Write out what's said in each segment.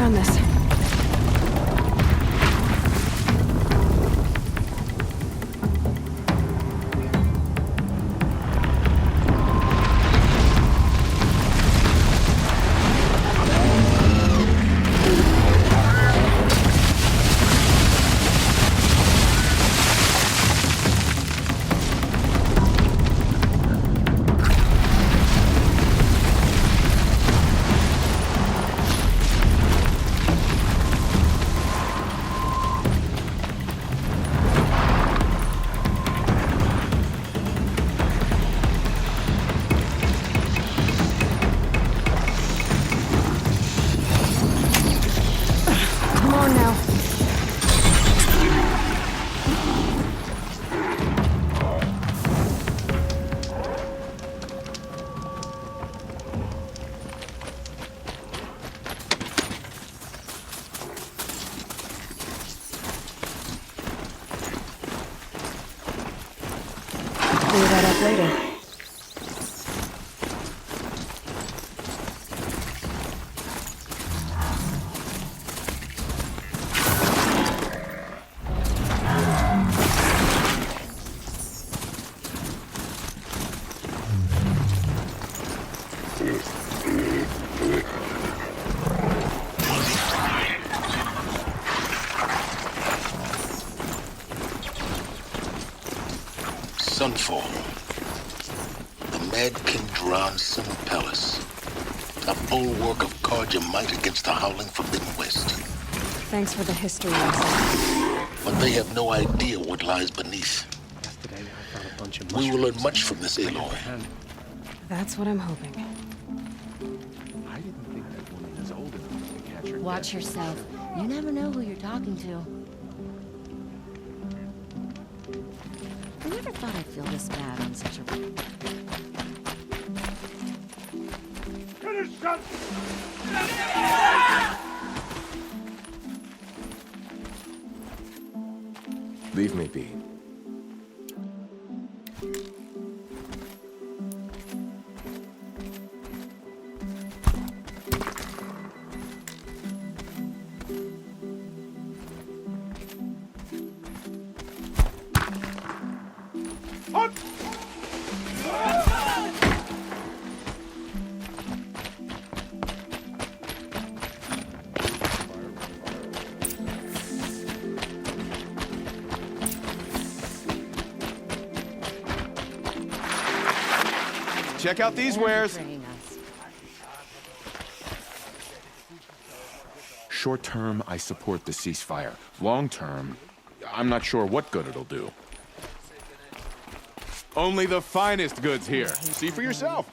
around this. Come on now. Clear that up later. Sunfall. The Mad King Duran's summer palace. A bulwark of carja might against the howling Forbidden West. Thanks for the history lesson. But they have no idea what lies beneath. Yesterday I found a bunch of We will learn mushrooms. much from this, Aloy. That's what I'm hoping. I didn't think that woman was old enough to catch her Watch death. yourself. You never know who you're talking to. I never thought I'd feel this bad on such a... Leave me be. Check out these wares. Betraying us. Short term, I support the ceasefire. Long term, I'm not sure what good it'll do. Only the finest goods here. See for yourself.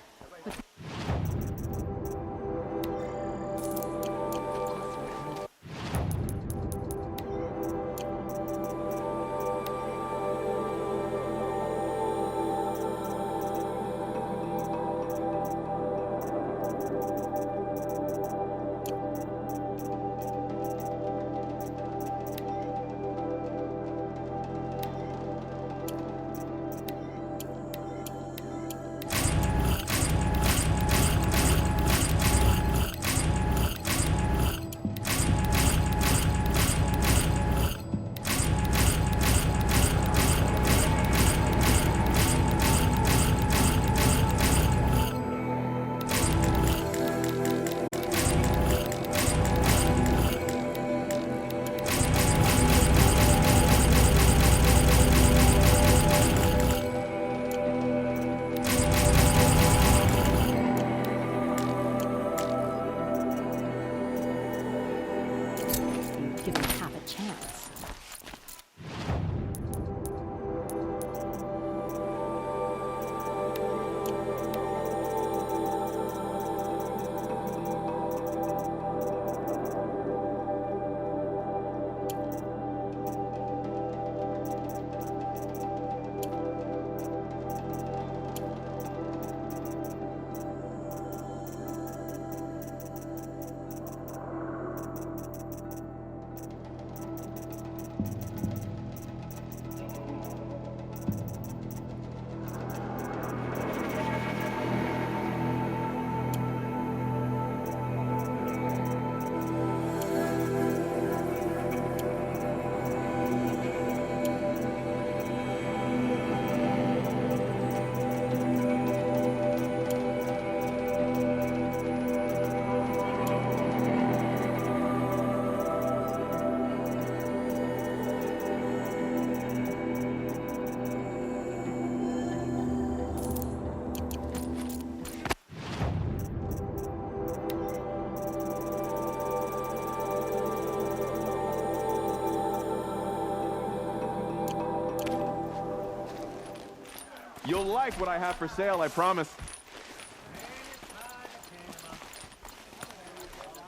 You'll like what I have for sale, I promise.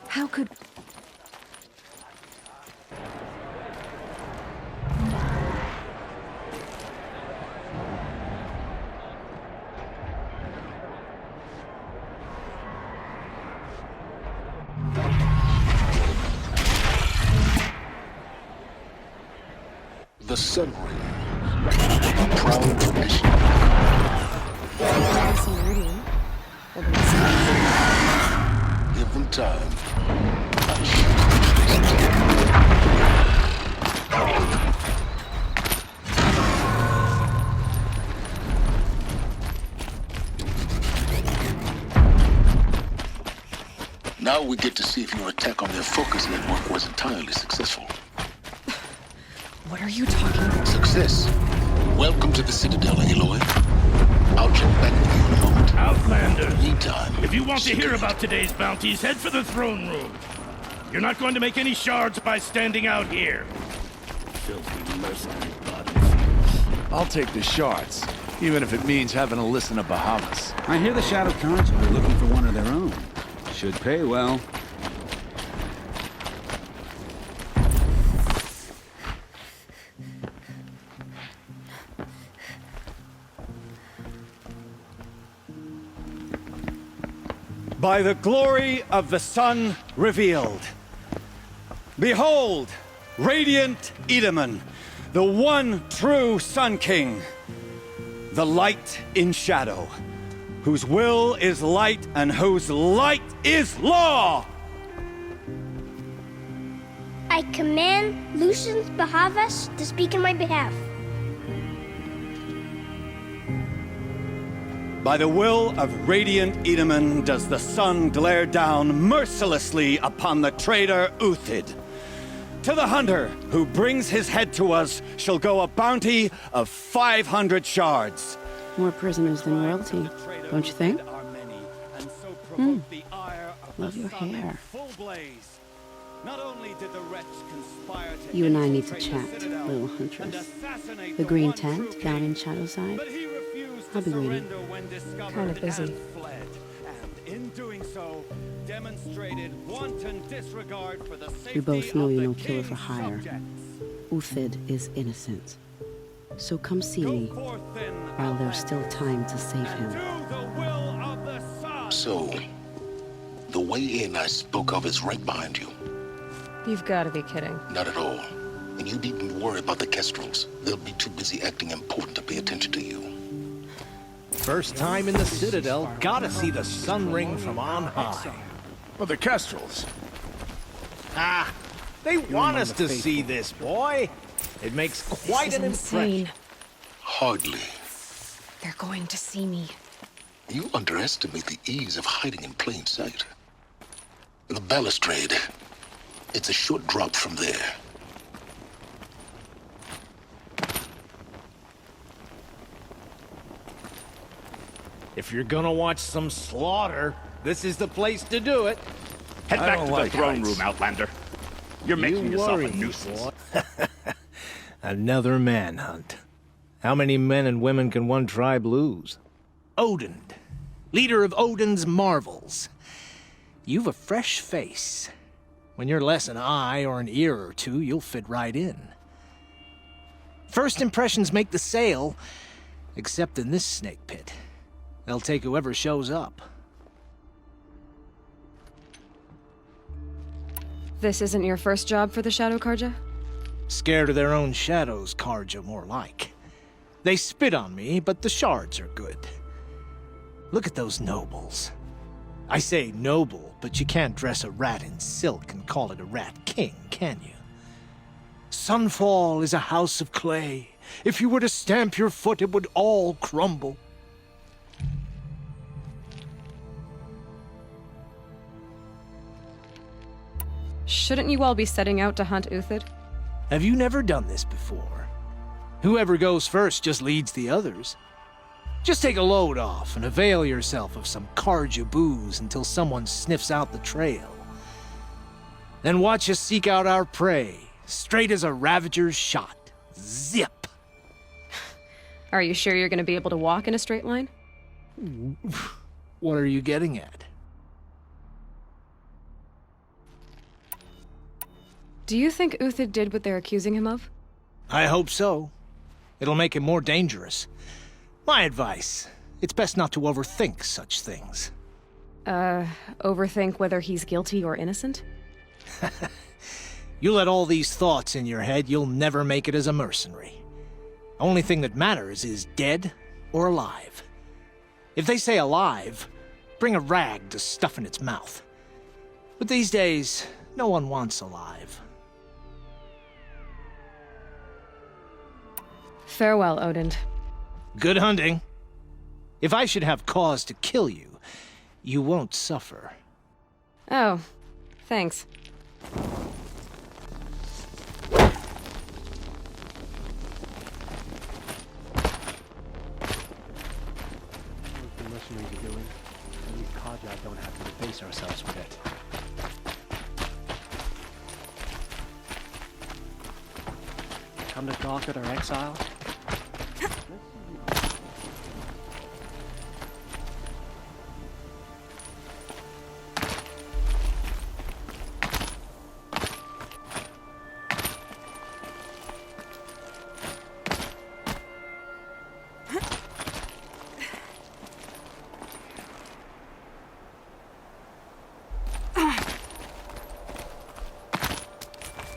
How could... The Sun Ring. A proud tradition. Some meridian. Well, then it's- Given time. Now we get to see if your attack on their focus network was entirely successful. What are you talking about? Success. Welcome to the Citadel, Aloy. I'll check back with you in a moment. Outlanders! Meantime, If you want to hear about today's bounties, head for the throne room. You're not going to make any shards by standing out here. Filthy mercenary bodies. I'll take the shards, even if it means having to listen to Bahamas. I hear the Shadow Cards are looking for one of their own. Should pay well. By the glory of the sun revealed. Behold, radiant Edaman, the one true Sun King, the light in shadow, whose will is light and whose light is law! I command Lucius Bahavas to speak in my behalf. By the will of radiant Edaman does the sun glare down mercilessly upon the traitor Uthid. To the hunter who brings his head to us shall go a bounty of 500 shards. More prisoners than royalty, don't you think? Love your hair. You and I need to chat, little huntress. The green tent down in Shadowside. I'll be waiting. Kind of busy. We both know you're no killer for hire. Uthid is innocent. So come see me while there's still time to save him. So, the way in I spoke of is right behind you. You've got to be kidding. Not at all. And you needn't worry about the Kestrels. They'll be too busy acting important to pay attention to you. First time in the Citadel, gotta see the sun ring from on high. Well, the Kestrels. Ah, they want us to see this, boy. It makes quite This an is insane. impression. Hardly. They're going to see me. You underestimate the ease of hiding in plain sight. The balustrade. It's a short drop from there. If you're gonna watch some slaughter, this is the place to do it. Head I back don't to like the throne heights. room, Outlander. You're making yourself worry, a nuisance. boy. Another manhunt. How many men and women can one tribe lose? Odin, leader of Odin's marvels. You've a fresh face. When you're less an eye or an ear or two, you'll fit right in. First impressions make the sale, except in this snake pit. They'll take whoever shows up. This isn't your first job for the Shadow Karja? Scared of their own shadows, Karja, more like. They spit on me, but the shards are good. Look at those nobles. I say noble, but you can't dress a rat in silk and call it a rat king, can you? Sunfall is a house of clay. If you were to stamp your foot, it would all crumble. Shouldn't you all be setting out to hunt Uthid? Have you never done this before? Whoever goes first just leads the others. Just take a load off and avail yourself of some Karja booze until someone sniffs out the trail. Then watch us seek out our prey, straight as a ravager's shot. Zip! Are you sure you're gonna be able to walk in a straight line? What are you getting at? Do you think Uthid did what they're accusing him of? I hope so. It'll make him more dangerous. My advice, it's best not to overthink such things. Overthink whether he's guilty or innocent? You let all these thoughts in your head, you'll never make it as a mercenary. Only thing that matters is dead or alive. If they say alive, bring a rag to stuff in its mouth. But these days, no one wants alive. Farewell, Odin. Good hunting. If I should have cause to kill you, you won't suffer. Oh, thanks. The mercenaries are doing. At least Kaja don't have to deface ourselves with it. Come to gawk at our exile?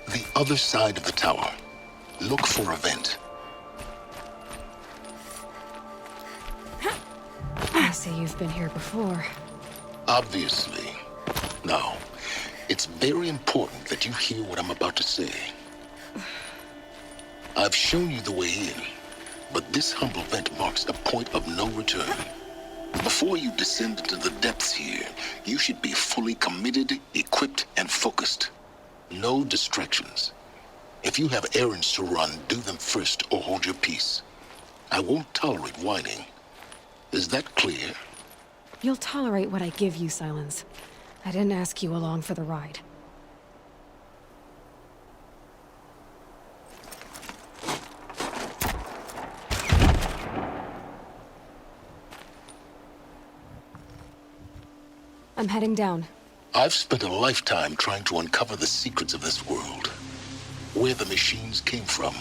The other side of the tower. Look for a vent. I see you've been here before. Obviously. Now, it's very important that you hear what I'm about to say. I've shown you the way in, but this humble vent marks a point of no return. Before you descend into the depths here, you should be fully committed, equipped, and focused. No distractions. If you have errands to run, do them first or hold your peace. I won't tolerate whining. Is that clear? You'll tolerate what I give you, Silence. I didn't ask you along for the ride. I'm heading down. I've spent a lifetime trying to uncover the secrets of this world. Where the machines came from.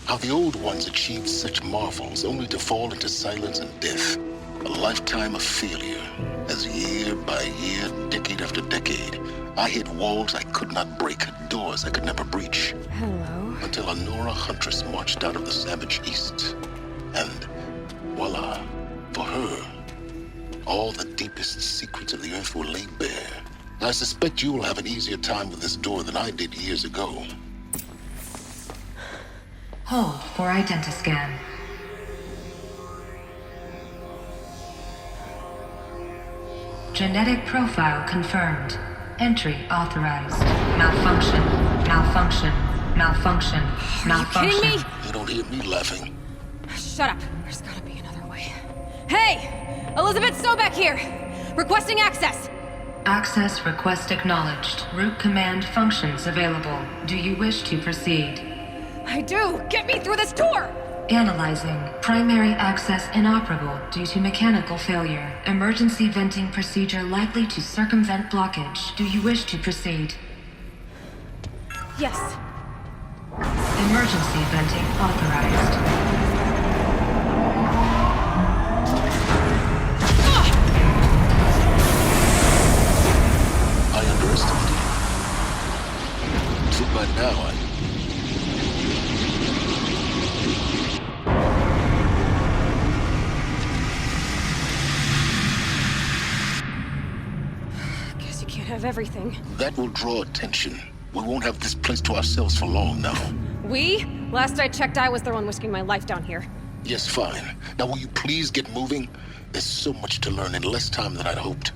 How the old ones achieved such marvels only to fall into silence and death. A lifetime of failure. As year by year, decade after decade, I hit walls I could not break, doors I could never breach. Hello. Until a Nora huntress marched out of the savage east. And voila, for her, all the deepest secrets of the earth were laid bare. I suspect you will have an easier time with this door than I did years ago. Hold for identiscan. Genetic profile confirmed. Entry authorized. Malfunction. Malfunction. Malfunction. Malfunction. Kidding me? You don't hear me laughing. Shut up. There's gotta be another way. Hey! Elizabeth Sobeck here! Requesting access! Access request acknowledged. Root command functions available. Do you wish to proceed? I do! Get me through this door! Analyzing. Primary access inoperable due to mechanical failure. Emergency venting procedure likely to circumvent blockage. Do you wish to proceed? Yes. Emergency venting authorized. I underestimated you. So by now, Guess you can't have everything. that will draw attention. We won't have this place to ourselves for long now. We? Last I checked, I was the one risking my life down here. Yes, fine. Now will you please get moving? There's so much to learn in less time than I'd hoped.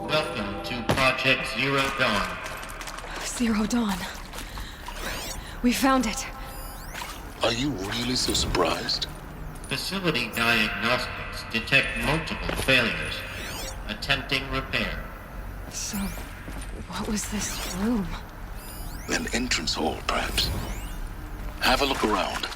Welcome to Project Zero Dawn. Zero Dawn. We found it. Are you really so surprised? Facility diagnostics detect multiple failures. Attempting repair. So, what was this room? An entrance hall, perhaps. Have a look around.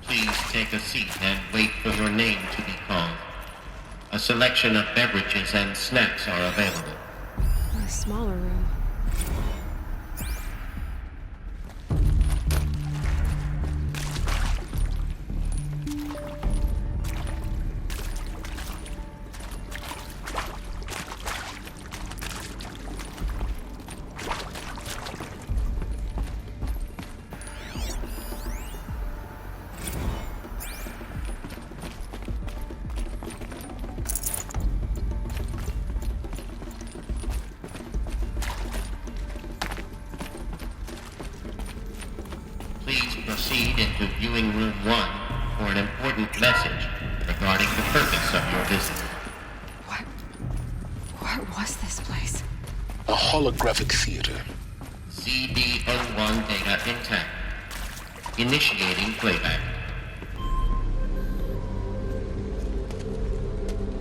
Please take a seat and wait for your name to be called. A selection of beverages and snacks are available. A smaller room. Please proceed into viewing room 1 for an important message regarding the purpose of your visit. What was this place? A holographic theater. CD01 data intact. Initiating playback.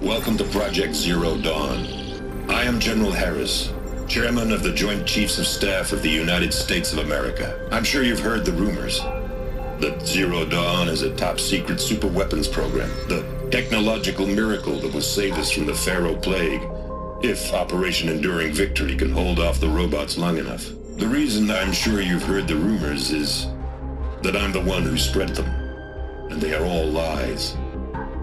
Welcome to Project Zero Dawn. I am General Harris, Chairman of the Joint Chiefs of Staff of the United States of America. I'm sure you've heard the rumors that Zero Dawn is a top-secret superweapons program, the technological miracle that will save us from the Pharaoh Plague, if Operation Enduring Victory can hold off the robots long enough. The reason I'm sure you've heard the rumors is that I'm the one who spread them, and they are all lies.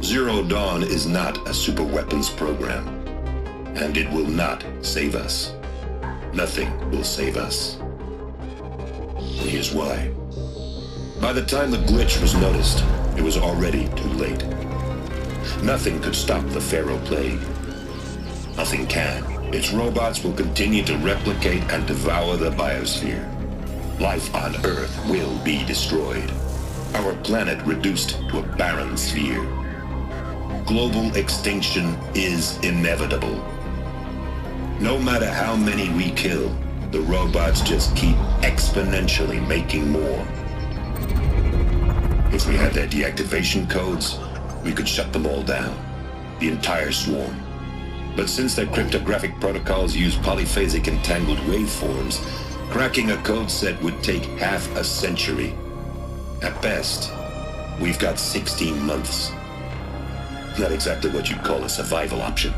Zero Dawn is not a superweapons program, and it will not save us. Nothing will save us. And here's why. By the time the glitch was noticed, it was already too late. Nothing could stop the Pharaoh Plague. Nothing can. Its robots will continue to replicate and devour the biosphere. Life on Earth will be destroyed. Our planet reduced to a barren sphere. Global extinction is inevitable. No matter how many we kill, the robots just keep exponentially making more. If we had their deactivation codes, we could shut them all down. The entire swarm. But since their cryptographic protocols use polyphasic entangled waveforms, cracking a code set would take half a century. At best, we've got 16 months. Not exactly what you'd call a survival option.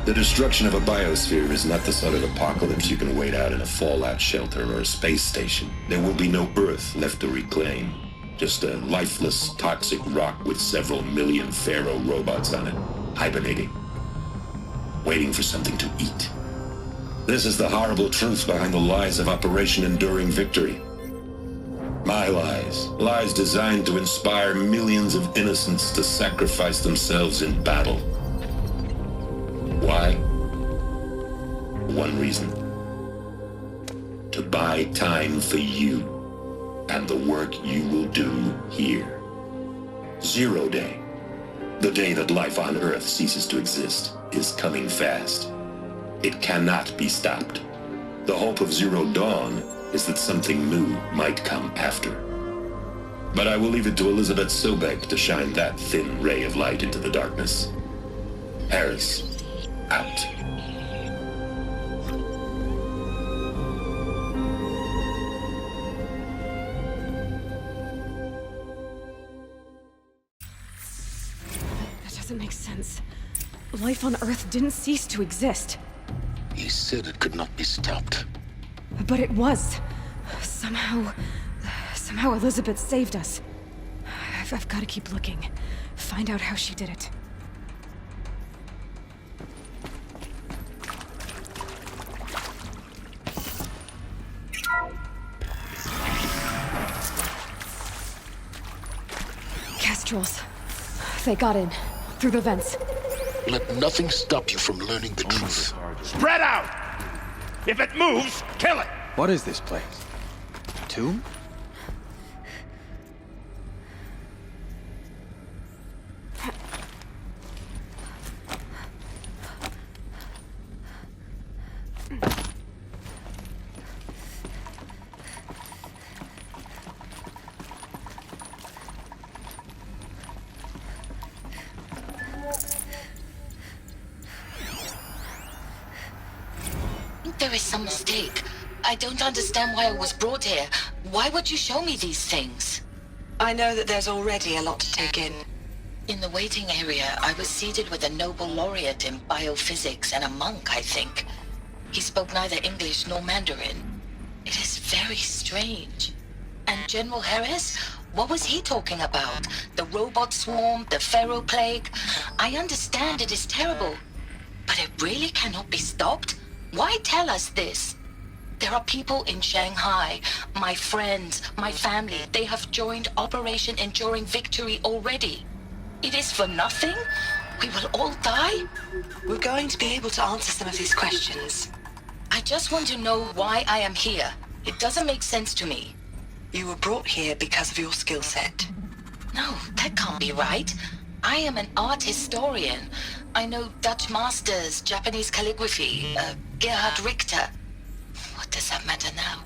The destruction of a biosphere is not the sort of apocalypse you can wait out in a fallout shelter or a space station. There will be no Earth left to reclaim. Just a lifeless, toxic rock with several million Pharaoh robots on it, hibernating, waiting for something to eat. This is the horrible truth behind the lies of Operation Enduring Victory. My lies. Lies designed to inspire millions of innocents to sacrifice themselves in battle. Why? One reason. To buy time for you and the work you will do here. Zero Day, the day that life on Earth ceases to exist, is coming fast. It cannot be stopped. The hope of Zero Dawn is that something new might come after. But I will leave it to Elizabeth Sobek to shine that thin ray of light into the darkness. Harris, out. That doesn't make sense. Life on Earth didn't cease to exist. He said it could not be stopped. But it was. Somehow Elizabeth saved us. I've got to keep looking. Find out how she did it. Kestrels. They got in. Through the vents. Let nothing stop you from learning the truth. Spread out! If it moves, kill it! What is this place? A tomb? There is some mistake. I don't understand why I was brought here. Why would you show me these things? I know that there's already a lot to take in. In the waiting area, I was seated with a Nobel laureate in biophysics and a monk, I think. He spoke neither English nor Mandarin. It is very strange. And General Harris? What was he talking about? The robot swarm, the Pharaoh plague? I understand it is terrible, but it really cannot be stopped? Why tell us this? There are people in Shanghai, my friends, my family. They have joined Operation Enduring Victory already. It is for nothing? We will all die? We're going to be able to answer some of these questions. I just want to know why I am here. It doesn't make sense to me. You were brought here because of your skill set. No, that can't be right. I am an art historian. I know Dutch masters, Japanese calligraphy, Gerhard Richter. What does that matter now?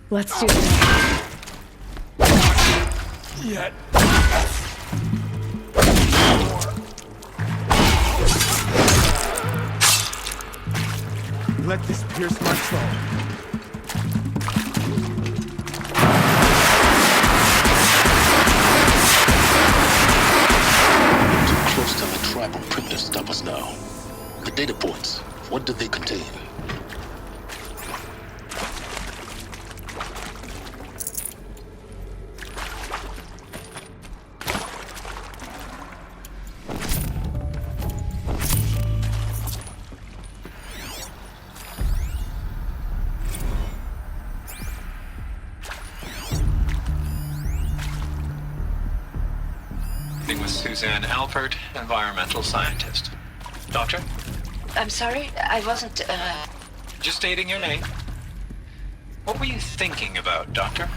Let's do this. Yet. Let this pierce my soul. Too close to the tribal print to stop us now. The data points, what do they contain? With Suzanne Alpert, environmental scientist. Doctor? I'm sorry, I wasn't, Just stating your name. What were you thinking about, Doctor?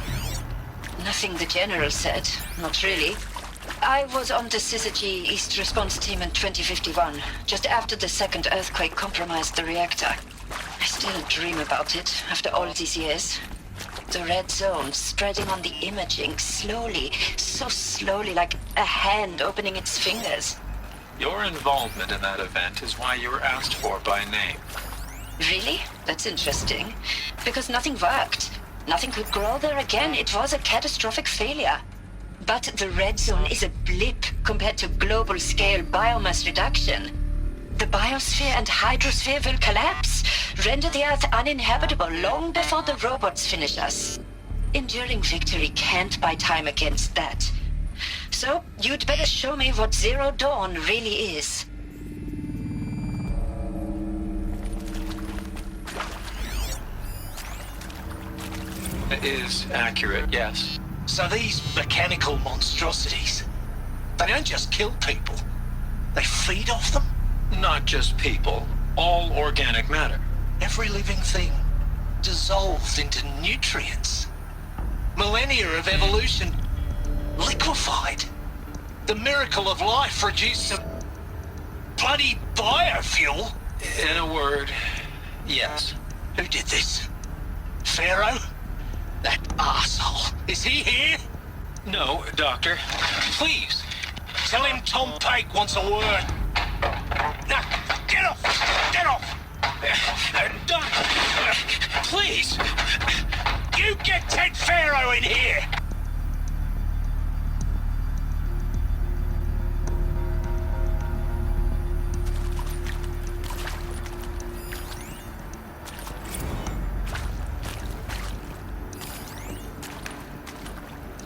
Nothing the General said. Not really. I was on the Syzygy East Response Team in 2051, just after the second earthquake compromised the reactor. I still dream about it, after all these years. The red zone spreading on the imaging, slowly, so slowly, like a hand opening its fingers. Your involvement in that event is why you were asked for by name. Really? That's interesting. Because nothing worked. Nothing could grow there again. It was a catastrophic failure. But the red zone is a blip compared to global-scale biomass reduction. The biosphere and hydrosphere will collapse, render the Earth uninhabitable long before the robots finish us. Enduring Victory can't buy time against that. So, you'd better show me what Zero Dawn really is. It is accurate, yes. So these mechanical monstrosities, they don't just kill people, they feed off them? Not just people, all organic matter. Every living thing dissolved into nutrients. Millennia of evolution liquefied. The miracle of life reduced to bloody biofuel. In a word, yes. Who did this? Pharaoh? That arsehole. Is he here? No, Doctor. Please. Tell him Tom Pike wants a word. Now, get off! Get off! Done! Please! You get Ted Pharaoh in here!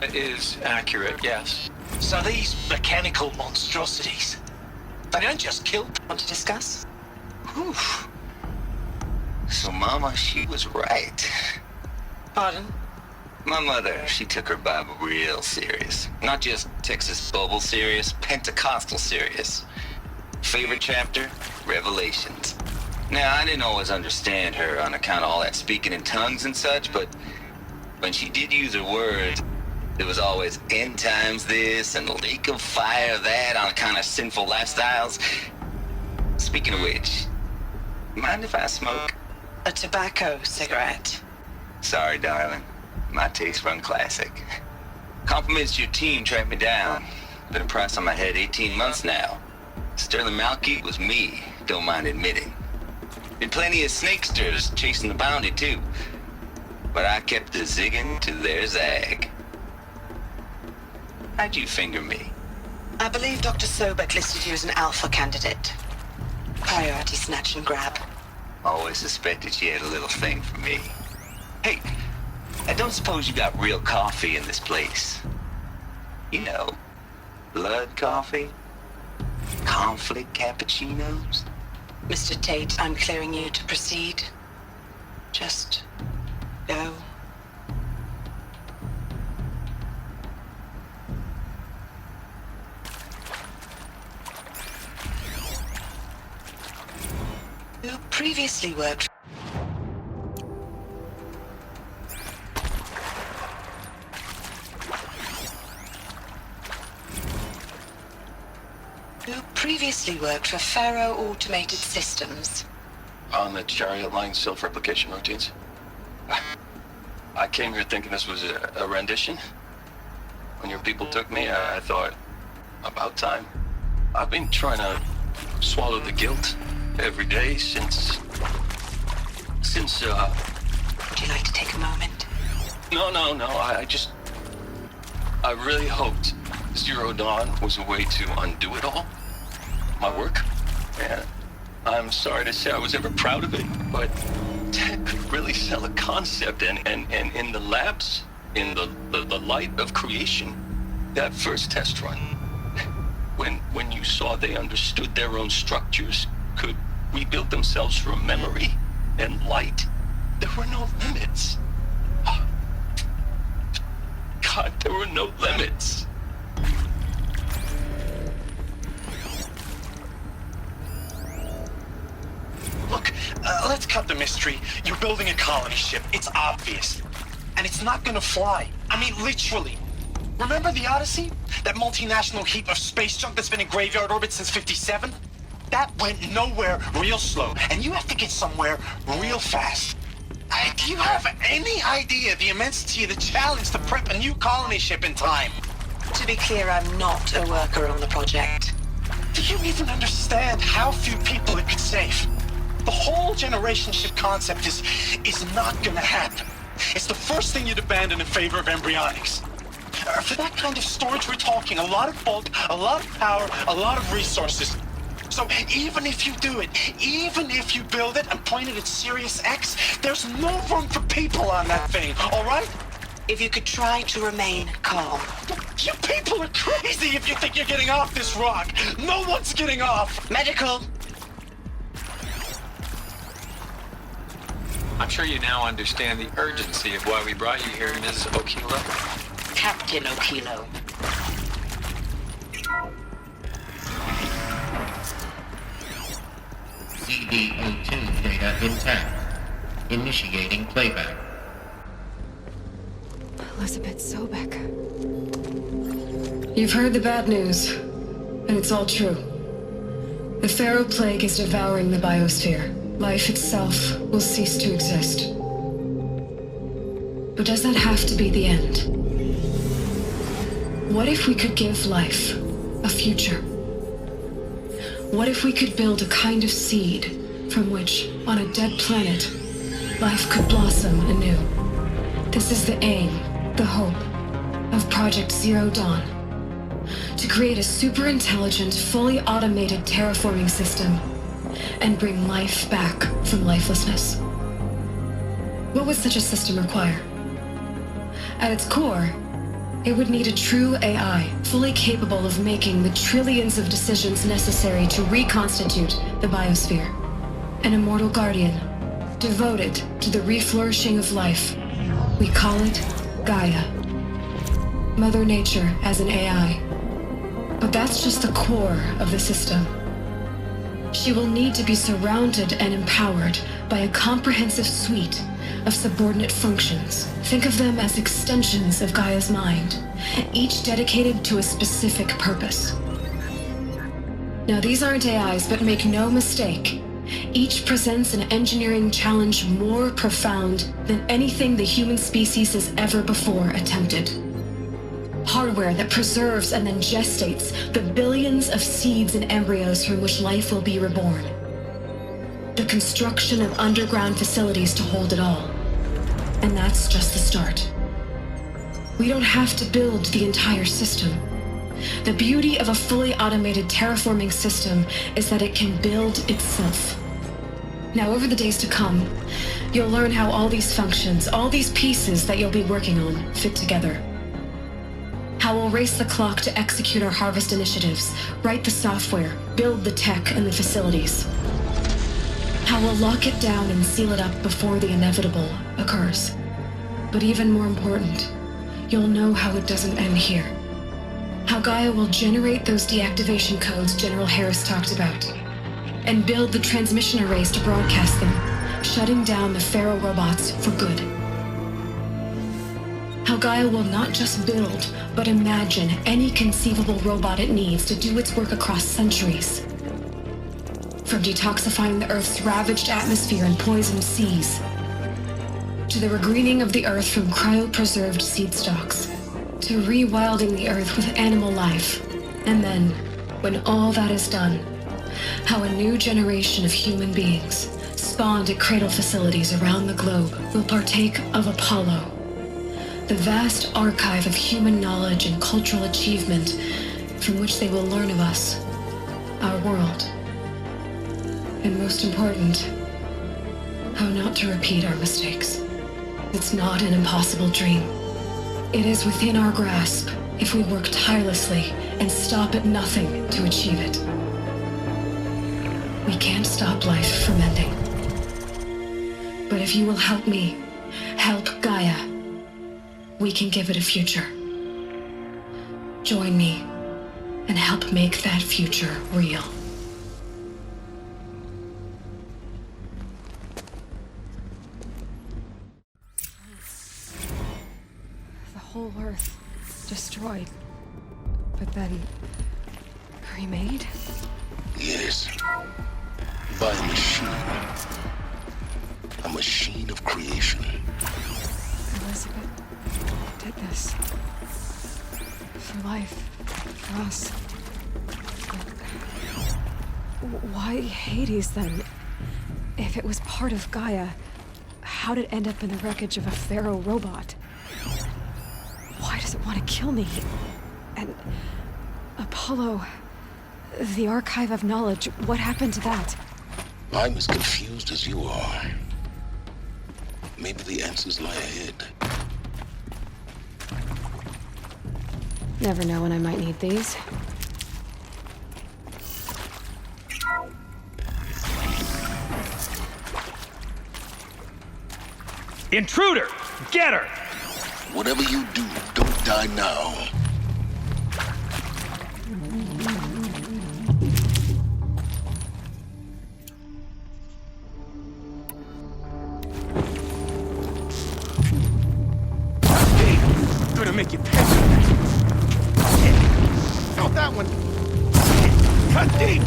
It is accurate, yes. So these mechanical monstrosities, they don't just kill. Want to discuss? Whew. So Mama, she was right. Pardon? My mother, she took her Bible real serious. Not just Texas Bible serious, Pentecostal serious. Favorite chapter? Revelations. Now, I didn't always understand her on account of all that speaking in tongues and such, but when she did use her words, there was always end times this and lake of fire that on account of sinful lifestyles. Speaking of which, mind if I smoke? A tobacco cigarette. Sorry, darling. My taste run classic. Compliments to your team tracked me down. Been a price on my head 18 months now. Sterling Malky was me, don't mind admitting. Been plenty of snakesters chasing the bounty too. But I kept the zigging to their zag. How'd you finger me? I believe Dr. Sobek listed you as an alpha candidate. Priority snatch and grab. Always suspected she had a little thing for me. Hey, I don't suppose you got real coffee in this place. You know, blood coffee? Conflict cappuccinos? Mr. Tate, I'm clearing you to proceed. Just go. Who previously worked for Pharaoh Automated Systems. On the Chariot Line self-replication routines. I came here thinking this was a rendition. When your people took me, I thought, about time. I've been trying to swallow the guilt every day since... Would you like to take a moment? No, I really hoped Zero Dawn was a way to undo it all. My work. And I'm sorry to say I was ever proud of it, but Ted could really sell a concept, and in the labs, in the light of creation, that first test run, when you saw they understood their own structures, could rebuild themselves from memory and light, there were no limits. God, there were no limits. Look, let's cut the mystery. You're building a colony ship. It's obvious. And it's not gonna fly. I mean, literally. Remember the Odyssey? That multinational heap of space junk that's been in graveyard orbit since '57? That went nowhere real slow. And you have to get somewhere real fast. Do you have any idea the immensity of the challenge to prep a new colony ship in time? To be clear, I'm not a worker on the project. Do you even understand how few people it could save? The whole generation ship concept is not gonna happen. It's the first thing you'd abandon in favor of embryonics. For that kind of storage, we're talking a lot of bulk, a lot of power, a lot of resources. So even if you do it, even if you build it and point it at Sirius X, there's no room for people on that thing, all right? If you could try to remain calm. You people are crazy if you think you're getting off this rock. No one's getting off. Medical. I'm sure you now understand the urgency of why we brought you here, Ms. Okilo. Captain Okilo. CD02 data intact. Initiating playback. Elizabeth Sobek. You've heard the bad news, and it's all true. The Pharaoh Plague is devouring the biosphere. Life itself will cease to exist. But does that have to be the end? What if we could give life a future. What if we could build a kind of seed from which, on a dead planet, life could blossom anew? This is the aim, the hope, of Project Zero Dawn. To create a super-intelligent, fully automated terraforming system and bring life back from lifelessness. What would such a system require? At its core, it would need a true AI, fully capable of making the trillions of decisions necessary to reconstitute the biosphere. An immortal guardian, devoted to the reflourishing of life. We call it Gaia. Mother Nature as an AI. But that's just the core of the system. She will need to be surrounded and empowered by a comprehensive suite of subordinate functions. Think of them as extensions of Gaia's mind, each dedicated to a specific purpose. Now, these aren't AIs, but make no mistake, each presents an engineering challenge more profound than anything the human species has ever before attempted. Hardware that preserves and then gestates the billions of seeds and embryos from which life will be reborn. The construction of underground facilities to hold it all. And that's just the start. We don't have to build the entire system. The beauty of a fully automated terraforming system is that it can build itself. Now, over the days to come, you'll learn how all these functions, all these pieces that you'll be working on, fit together. How we'll race the clock to execute our harvest initiatives, write the software, build the tech and the facilities. How we'll lock it down and seal it up before the inevitable occurs. But even more important, you'll know how it doesn't end here. How Gaia will generate those deactivation codes General Harris talked about, and build the transmission arrays to broadcast them, shutting down the Pharaoh robots for good. How Gaia will not just build, but imagine any conceivable robot it needs to do its work across centuries. From detoxifying the Earth's ravaged atmosphere and poisoned seas, to the regreening of the Earth from cryopreserved seed stalks, to rewilding the Earth with animal life. And then, when all that is done, how a new generation of human beings, spawned at cradle facilities around the globe, will partake of Apollo, the vast archive of human knowledge and cultural achievement from which they will learn of us, our world. And most important, how not to repeat our mistakes. It's not an impossible dream. It is within our grasp if we work tirelessly and stop at nothing to achieve it. We can't stop life from ending. But if you will help me, help Gaia, we can give it a future. Join me and help make that future real. The whole Earth destroyed, but then remade? Yes. By a machine. A machine of creation. Elizabeth did this. For life. For us. But why Hades, then? If it was part of Gaia, how'd it end up in the wreckage of a Pharaoh robot? Why does it want to kill me? And Apollo, the archive of knowledge, what happened to that? I'm as confused as you are. Maybe the answers lie ahead. Never know when I might need these. Intruder! Get her! Whatever you do, don't die now. I'm gonna make you pay. Not that one. Cut deep.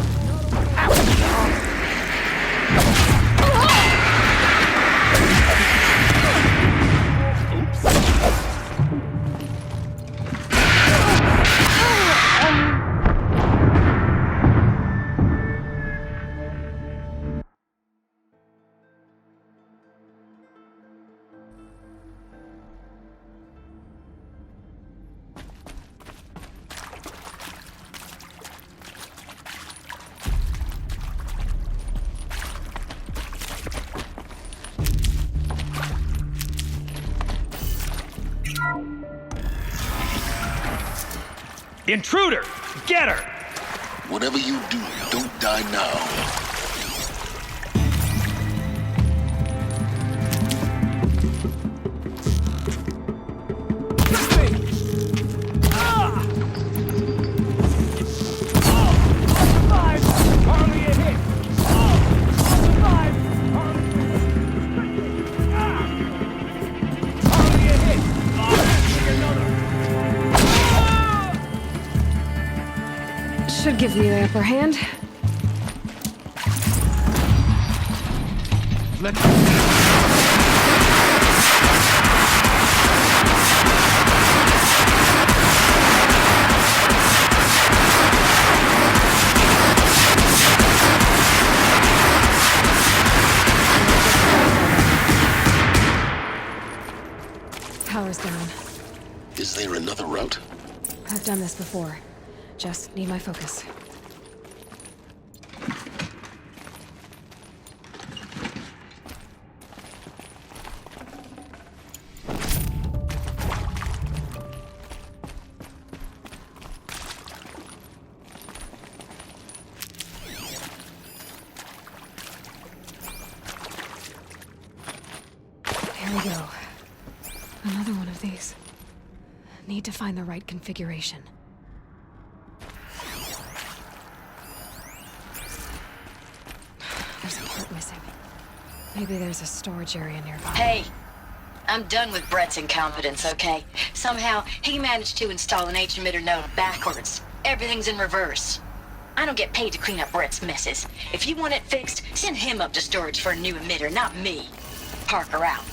Intruder! Get her! Whatever you do, don't die now. Should give me the upper hand. Power's down. Is there another route? I've done this before. Just need my focus. Here we go. Another one of these. Need to find the right configuration. There's a part missing. Maybe there's a storage area nearby. Hey, I'm done with Brett's incompetence, okay? Somehow, he managed to install an H-emitter node backwards. Everything's in reverse. I don't get paid to clean up Brett's messes. If you want it fixed, send him up to storage for a new emitter, not me. Parker out.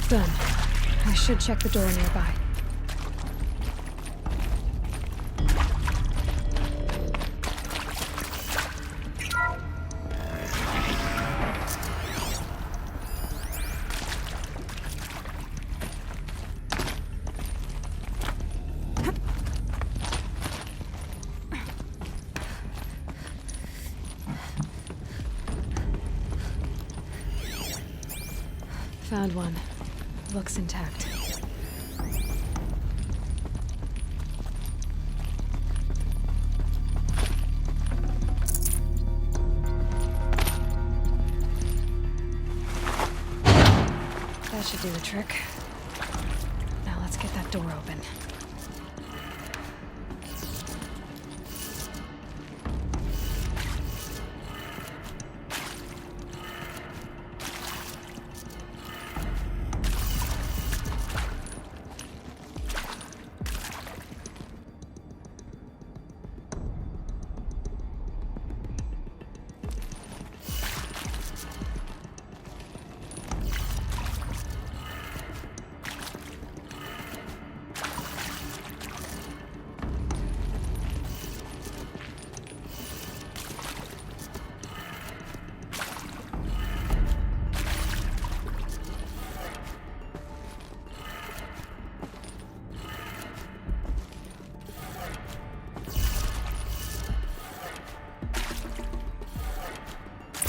Done. I should check the door nearby. Found one. Looks intact. That should do the trick. Now let's get that door open.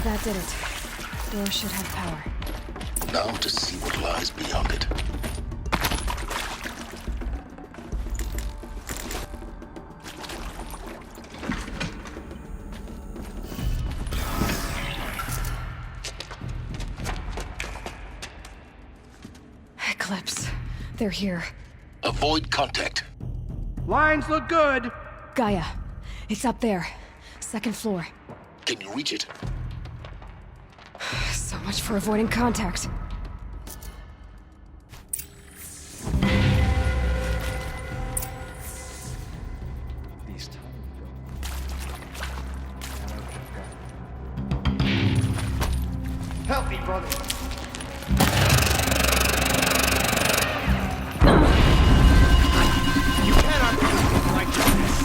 That did it. Door should have power. Now to see what lies beyond it. Eclipse. They're here. Avoid contact. Lines look good. Gaia. It's up there. Second floor. Can you reach it? So much for avoiding contact. These Help me, brother. You cannot do something like this.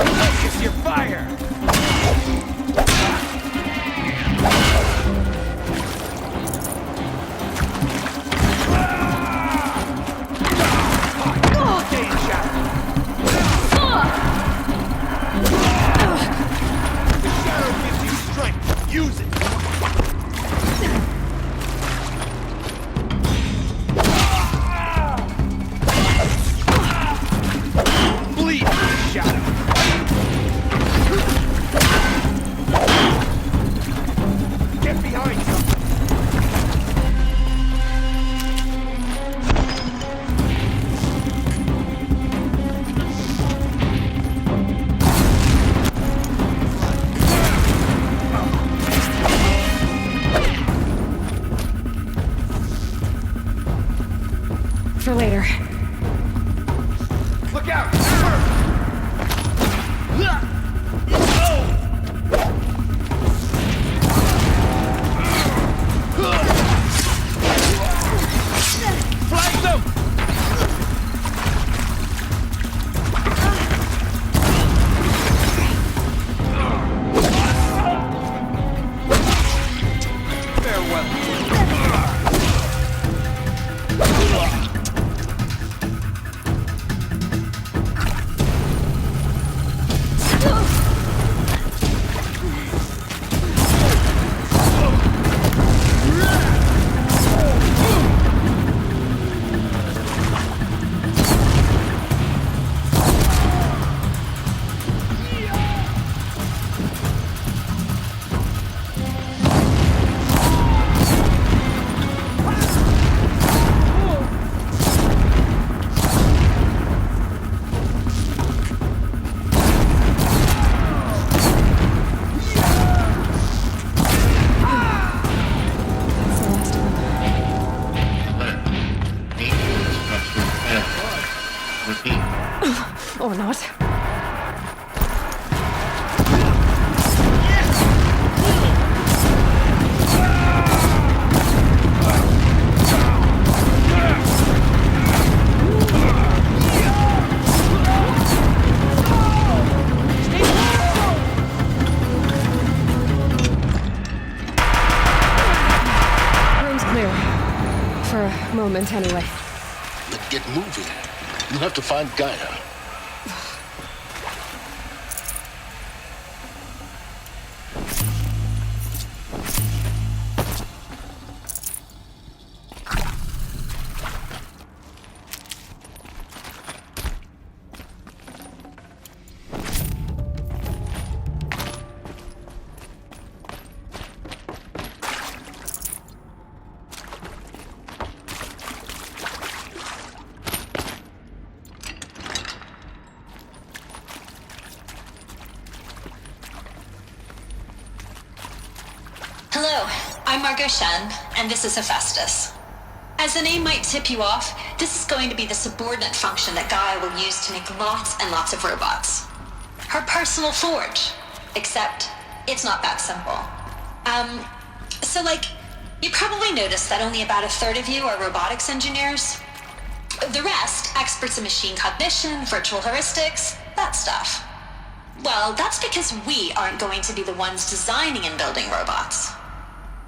Focus your fire. Stay in shadow. The shadow gives you strength. Use it. Bleed through the shadow. Get behind something. For later. Look out! Flag them! Or not. Room's clear. For a moment, anyway. Then get moving. You have to find Gaia. Hello, I'm Margot Shen, and this is Hephaestus. As the name might tip you off, this is going to be the subordinate function that Gaia will use to make lots and lots of robots. Her personal forge. Except, it's not that simple. You probably noticed that only about a third of you are robotics engineers. The rest, experts in machine cognition, virtual heuristics, that stuff. Well, that's because we aren't going to be the ones designing and building robots.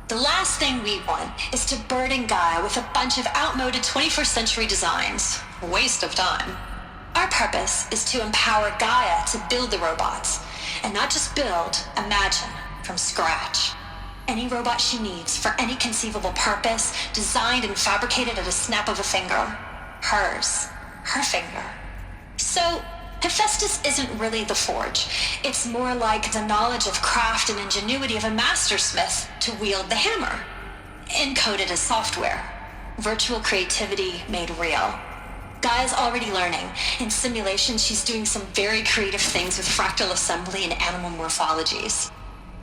The last thing we want is to burden Gaia with a bunch of outmoded 21st century designs. Waste of time. Our purpose is to empower Gaia to build the robots. And not just build, imagine, from scratch. Any robot she needs for any conceivable purpose, designed and fabricated at a snap of a finger. Hers. Her finger. So, Hephaestus isn't really the forge. It's more like the knowledge of craft and ingenuity of a mastersmith to wield the hammer. Encoded as software. Virtual creativity made real. Gaia's already learning. In simulation, she's doing some very creative things with fractal assembly and animal morphologies.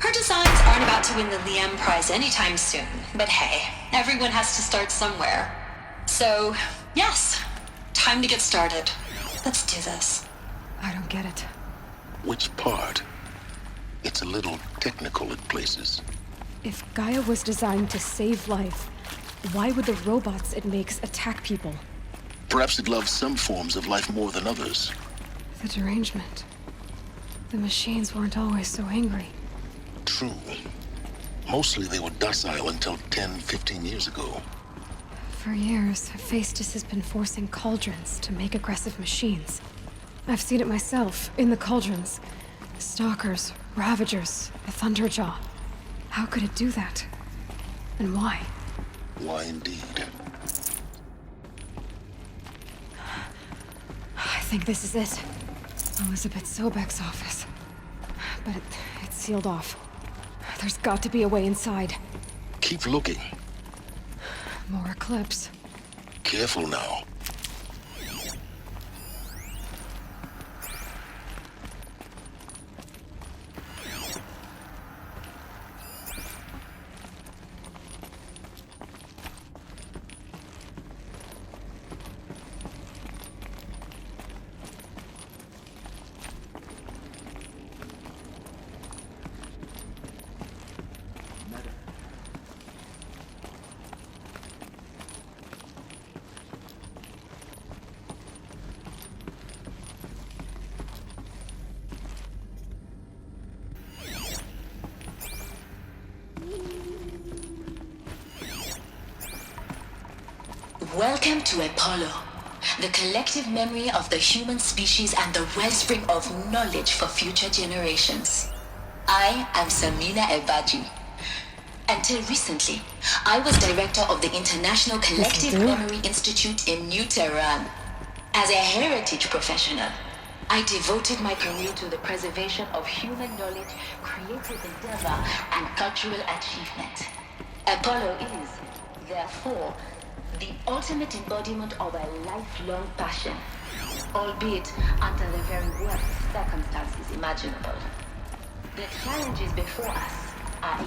Her designs aren't about to win the Liam Prize anytime soon, but hey, everyone has to start somewhere. So, yes, time to get started. Let's do this. I don't get it. Which part? It's a little technical at places. If Gaia was designed to save life, why would the robots it makes attack people? Perhaps it loves some forms of life more than others. The derangement. The machines weren't always so angry. True. Mostly they were docile until 10, 15 years ago. For years, Hephaestus has been forcing cauldrons to make aggressive machines. I've seen it myself, in the cauldrons. Stalkers, Ravagers, a Thunderjaw. How could it do that? And why? Why indeed? I think this is it. Elizabeth Sobek's office. But it's sealed off. There's got to be a way inside. Keep looking. More Eclipse. Careful now. Welcome to Apollo, the collective memory of the human species and the wellspring of knowledge for future generations. I am Samina Ebaji. Until recently, I was director of the International Collective Memory Institute in New Tehran. As a heritage professional, I devoted my career to the preservation of human knowledge, creative endeavor, and cultural achievement. Apollo is, therefore, the ultimate embodiment of a lifelong passion, albeit under the very worst circumstances imaginable. The challenges before us are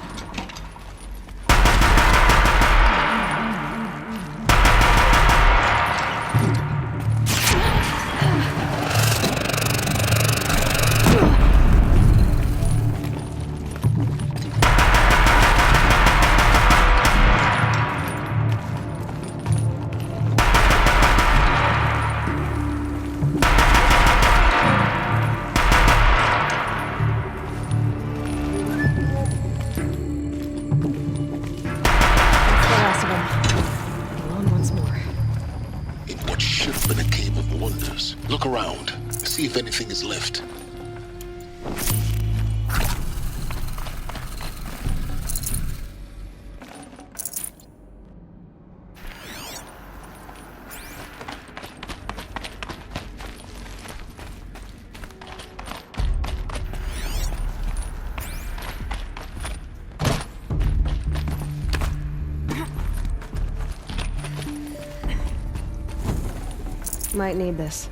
Look around. See if anything is left. Might need this.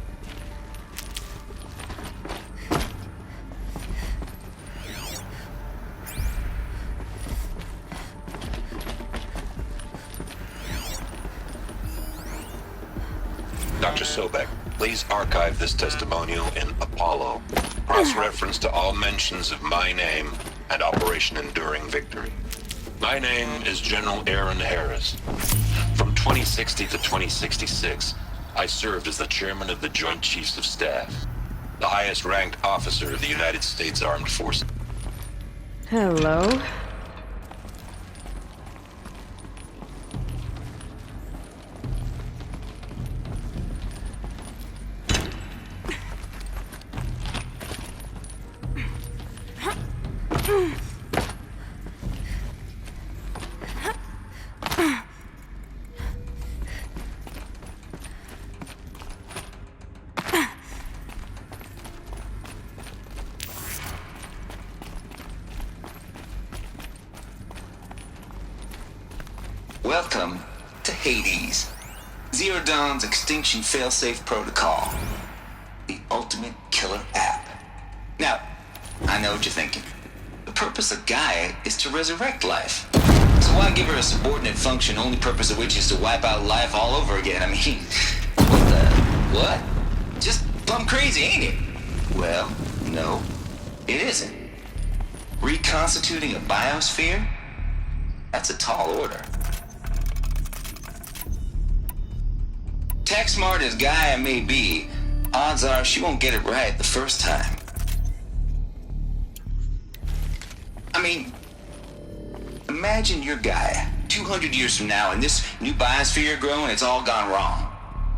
Dr. Sobek, please archive this testimonial in Apollo. Cross-reference to all mentions of my name and Operation Enduring Victory. My name is General Aaron Harris. From 2060 to 2066, I served as the chairman of the Joint Chiefs of Staff, the highest-ranked officer of the United States Armed Forces. Hello. Welcome to Hades, Zero Dawn's extinction failsafe protocol, the ultimate killer app. Now, I know what you're thinking. The purpose of Gaia is to resurrect life. So why give her a subordinate function, only purpose of which is to wipe out life all over again? I mean, what? Just plumb crazy, ain't it? Well, no, it isn't. Reconstituting a biosphere? That's a tall order. Tech smart as Gaia may be, odds are she won't get it right the first time. I mean, imagine you're Gaia, 200 years from now, and this new biosphere growing, it's all gone wrong.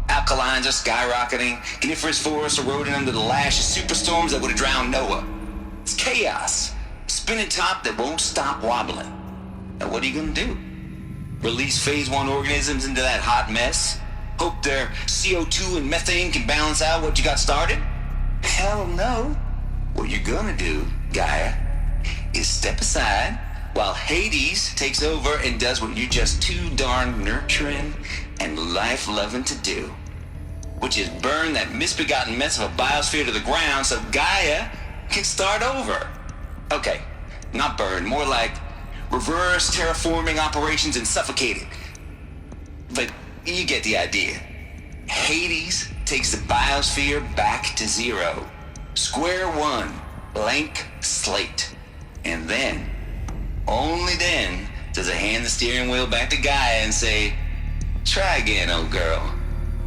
Alkalines are skyrocketing, coniferous forests eroding under the lash of superstorms that would have drowned Noah. It's chaos, spinning top that won't stop wobbling. Now what are you gonna do? Release phase 1 organisms into that hot mess? Hope their CO2 and methane can balance out what you got started? Hell no. What you're gonna do, Gaia, is step aside while Hades takes over and does what you're just too darn nurturing and life-loving to do, which is burn that misbegotten mess of a biosphere to the ground so Gaia can start over. Okay, not burn, more like reverse terraforming operations and suffocate it. But you get the idea. Hades takes the biosphere back to zero. Square one, blank slate. And then, only then, does it hand the steering wheel back to Gaia and say, try again, old girl.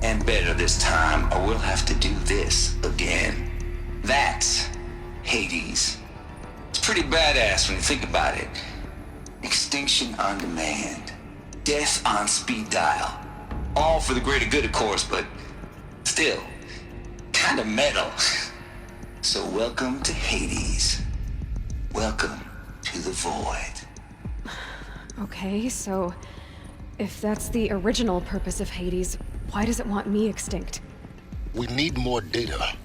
And better this time, or we'll have to do this again. That's Hades. It's pretty badass when you think about it. Extinction on demand. Death on speed dial. All for the greater good, of course, but still, kind of metal. So welcome to Hades. Welcome to the void. Okay, so if that's the original purpose of Hades, why does it want me extinct? We need more data.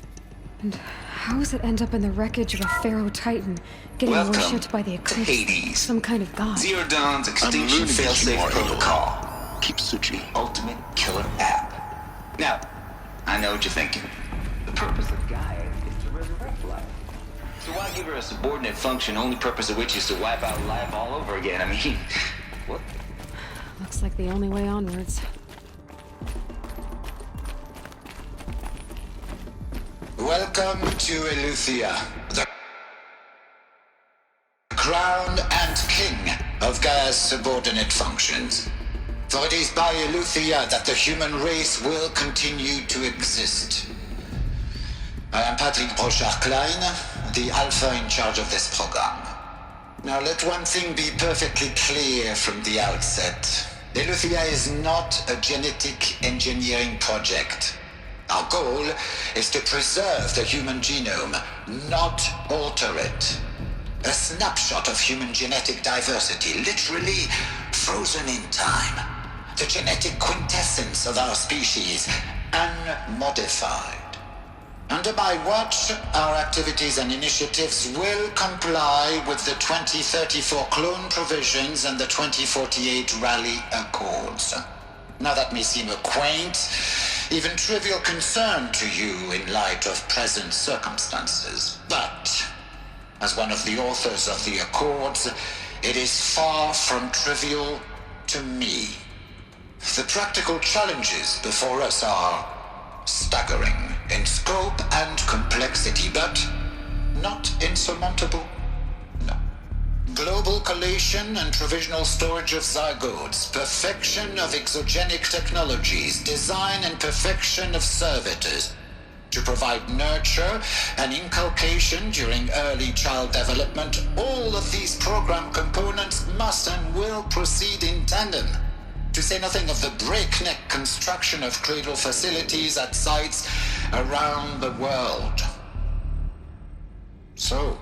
And how does it end up in the wreckage of a Pharaoh Titan, getting worshipped by the Eclipse? Hades. Some kind of god. Zero Dawn's extinction failsafe protocol. Keep searching. Ultimate killer app. Now, I know what you're thinking. The purpose of Gaia is to resurrect life. So why give her a subordinate function, only purpose of which is to wipe out life all over again? I mean, what? Looks like the only way onwards. Welcome to Eleuthia, the crown and king of Gaia's subordinate functions. For it is by Eleuthia that the human race will continue to exist. I am Patrick Brochard-Klein, the Alpha in charge of this program. Now let one thing be perfectly clear from the outset. Eleuthia is not a genetic engineering project. Our goal is to preserve the human genome, not alter it. A snapshot of human genetic diversity, literally frozen in time. The genetic quintessence of our species, unmodified. Under my watch, our activities and initiatives will comply with the 2034 clone provisions and the 2048 Rally Accords. Now that may seem a quaint, even trivial concern to you in light of present circumstances, but as one of the authors of the Accords, it is far from trivial to me. The practical challenges before us are staggering in scope and complexity, but not insurmountable. No. Global collation and provisional storage of zygotes, perfection of exogenic technologies, design and perfection of servitors, to provide nurture and inculcation during early child development. All of these program components must and will proceed in tandem. To say nothing of the breakneck construction of cradle facilities at sites around the world. So,